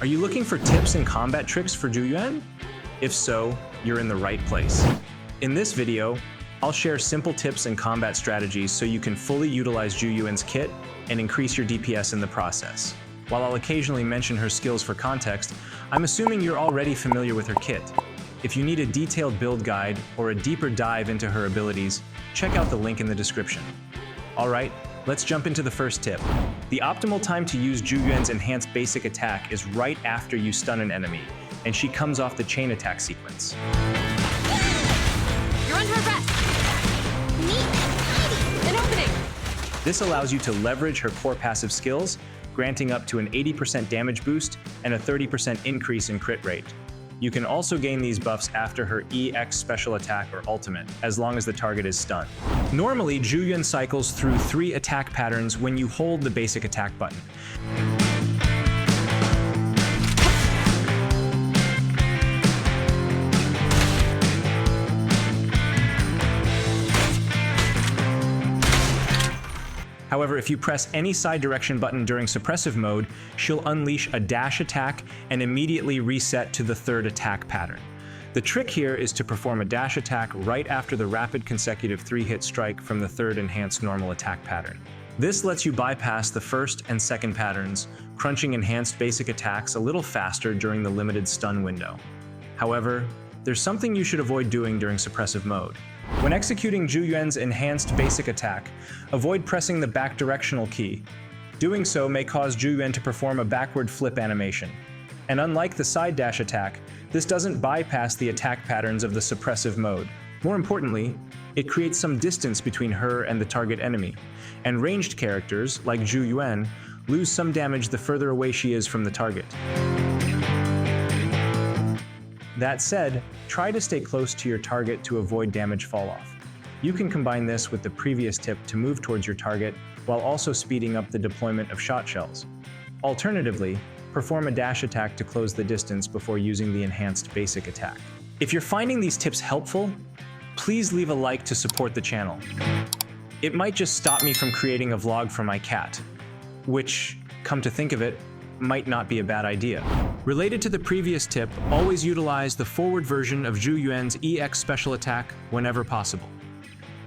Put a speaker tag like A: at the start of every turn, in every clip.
A: Are you looking for tips and combat tricks for Zhu Yuan? If so, you're in the right place. In this video, I'll share simple tips and combat strategies so you can fully utilize Zhu Yuan's kit and increase your DPS in the process. While I'll occasionally mention her skills for context, I'm assuming you're already familiar with her kit. If you need a detailed build guide or a deeper dive into her abilities, check out the link in the description. Alright, let's jump into the first tip. The optimal time to use Zhu Yuan's enhanced basic attack is right after you stun an enemy, and she comes off the chain attack sequence.
B: You're under arrest! Neat! An opening!
A: This allows you to leverage her core passive skills, granting up to an 80% damage boost and a 30% increase in crit rate. You can also gain these buffs after her EX special attack or ultimate, as long as the target is stunned. Normally, Zhu Yuan cycles through 3 attack patterns when you hold the basic attack button. However, if you press any side direction button during suppressive mode, she'll unleash a dash attack and immediately reset to the 3rd attack pattern. The trick here is to perform a dash attack right after the rapid consecutive 3-hit strike from the 3rd enhanced normal attack pattern. This lets you bypass the 1st and 2nd patterns, crunching enhanced basic attacks a little faster during the limited stun window. However, there's something you should avoid doing during suppressive mode. When executing Zhu Yuan's enhanced basic attack, avoid pressing the back directional key. Doing so may cause Zhu Yuan to perform a backward flip animation. And unlike the side dash attack, this doesn't bypass the attack patterns of the suppressive mode. More importantly, it creates some distance between her and the target enemy, and ranged characters, like Zhu Yuan, lose some damage the further away she is from the target. That said, try to stay close to your target to avoid damage falloff. You can combine this with the previous tip to move towards your target while also speeding up the deployment of shot shells. Alternatively, perform a dash attack to close the distance before using the enhanced basic attack. If you're finding these tips helpful, please leave a like to support the channel. It might just stop me from creating a vlog for my cat, which, come to think of it, might not be a bad idea. Related to the previous tip, always utilize the forward version of Zhu Yuan's EX special attack whenever possible.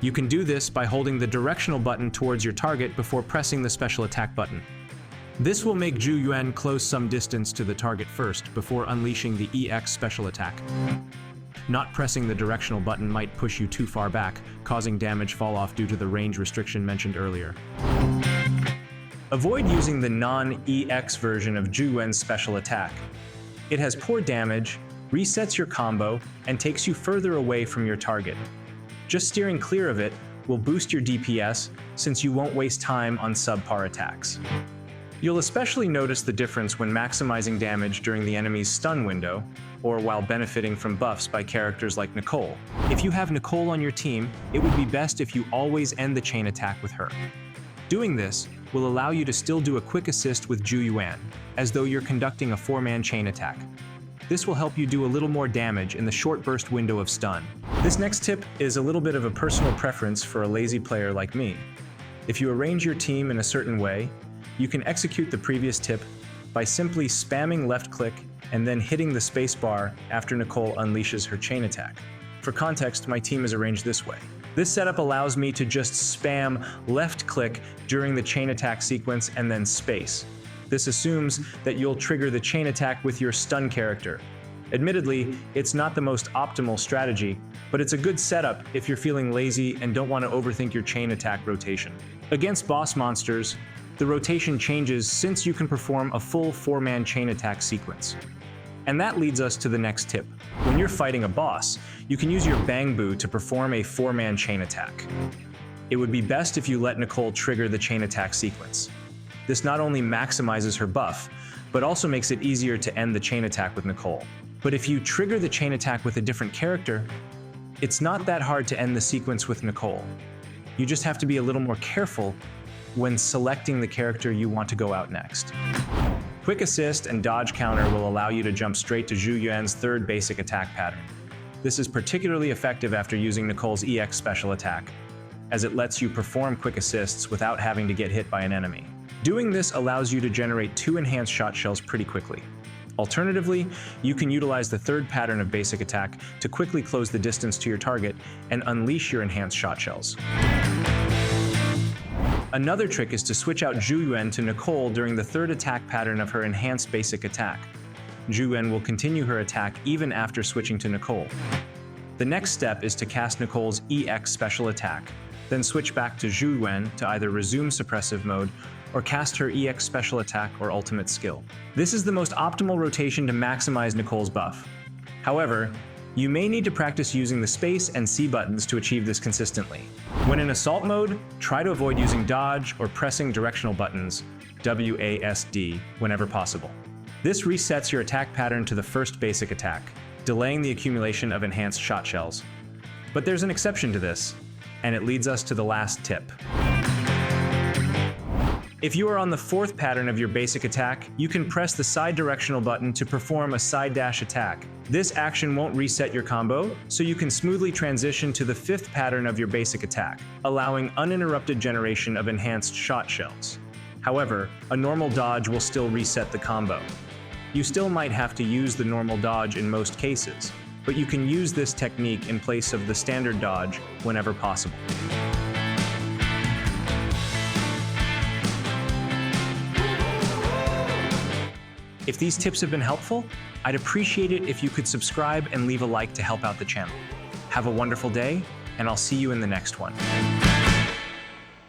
A: You can do this by holding the directional button towards your target before pressing the special attack button. This will make Zhu Yuan close some distance to the target first before unleashing the EX special attack. Not pressing the directional button might push you too far back, causing damage fall off due to the range restriction mentioned earlier. Avoid using the non-EX version of Zhu Yuan's special attack. It has poor damage, resets your combo, and takes you further away from your target. Just steering clear of it will boost your DPS since you won't waste time on subpar attacks. You'll especially notice the difference when maximizing damage during the enemy's stun window, or while benefiting from buffs by characters like Nicole. If you have Nicole on your team, it would be best if you always end the chain attack with her. Doing this will allow you to still do a quick assist with Zhu Yuan, as though you're conducting a 4-man chain attack. This will help you do a little more damage in the short burst window of stun. This next tip is a little bit of a personal preference for a lazy player like me. If you arrange your team in a certain way, you can execute the previous tip by simply spamming left click and then hitting the space bar after Nicole unleashes her chain attack. For context, my team is arranged this way. This setup allows me to just spam left click during the chain attack sequence and then space. This assumes that you'll trigger the chain attack with your stun character. Admittedly, it's not the most optimal strategy, but it's a good setup if you're feeling lazy and don't want to overthink your chain attack rotation. Against boss monsters, the rotation changes since you can perform a full 4-man chain attack sequence. And that leads us to the next tip. When you're fighting a boss, you can use your Bang Boo to perform a 4-man chain attack. It would be best if you let Nicole trigger the chain attack sequence. This not only maximizes her buff, but also makes it easier to end the chain attack with Nicole. But if you trigger the chain attack with a different character, it's not that hard to end the sequence with Nicole. You just have to be a little more careful when selecting the character you want to go out next. Quick assist and dodge counter will allow you to jump straight to Zhu Yuan's 3rd basic attack pattern. This is particularly effective after using Nicole's EX special attack, as it lets you perform quick assists without having to get hit by an enemy. Doing this allows you to generate 2 enhanced shot shells pretty quickly. Alternatively, you can utilize the third pattern of basic attack to quickly close the distance to your target and unleash your enhanced shot shells. Another trick is to switch out Zhu Yuan to Nicole during the third attack pattern of her enhanced basic attack. Zhu Yuan will continue her attack even after switching to Nicole. The next step is to cast Nicole's EX special attack, then switch back to Zhu Yuan to either resume suppressive mode or cast her EX special attack or ultimate skill. This is the most optimal rotation to maximize Nicole's buff. However, you may need to practice using the space and C buttons to achieve this consistently. When in assault mode, try to avoid using dodge or pressing directional buttons, WASD, whenever possible. This resets your attack pattern to the first basic attack, delaying the accumulation of enhanced shot shells. But there's an exception to this, and it leads us to the last tip. If you are on the fourth pattern of your basic attack, you can press the side directional button to perform a side dash attack. This action won't reset your combo, so you can smoothly transition to the fifth pattern of your basic attack, allowing uninterrupted generation of enhanced shot shells. However, a normal dodge will still reset the combo. You still might have to use the normal dodge in most cases, but you can use this technique in place of the standard dodge whenever possible. If these tips have been helpful, I'd appreciate it if you could subscribe and leave a like to help out the channel. Have a wonderful day, and I'll see you in the next one.